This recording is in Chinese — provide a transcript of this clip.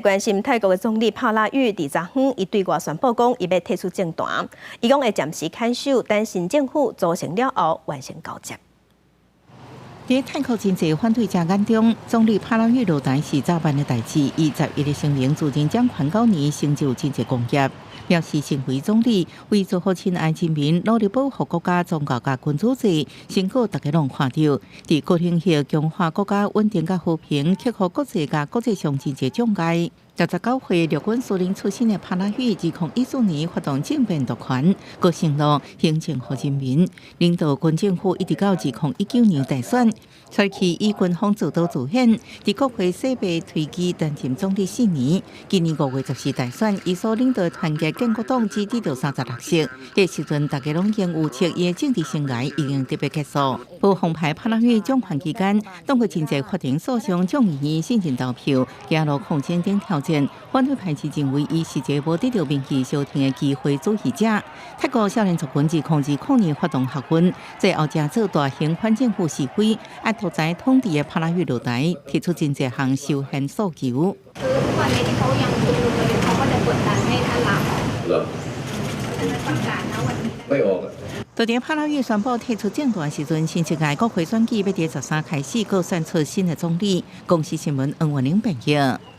关心泰国的总理帕拉育伫昨昏，伊对外宣布讲，伊要退出政坛，伊讲会暂时看守，等新政府组成了后完成交接。在泰国经济反对者眼中，总理帕拉育落台是早晚的代志。伊11日声明，自认将款9年成就经济工业，表示身为总理，为做好亲爱人民，努力保护国家宗教甲君主制，成果大家拢看到。伫国庆日强化国家稳定甲和平，克服国际甲国际上经济障碍。69岁陆军司令出身的帕拉育，2014年发动政变夺权，佮承诺行政和人民，领导军政府一直到2019年大选，随其以军方主导自选，伫国会洗白推举担任总理4年。今年5月14大选，伊所领导团结建国党支持到36席，迄时阵大家拢已经预测伊的政治生涯已经特别结束。无红牌帕拉育掌权期间，当过经济法庭诉讼将伊信任投票，加入抗争等挑战。反对派认为伊是一个无得到民意消停的机会主义者。泰国少年族群自抗日发动学运，最后正做大型反政府示威，要独裁统治的帕拉育落台，提出真侪项修宪诉求。昨天帕拉育宣布退出政坛时阵，新一届国会选举要伫13开始，各选出新的总理。公司新闻恩文玲报道。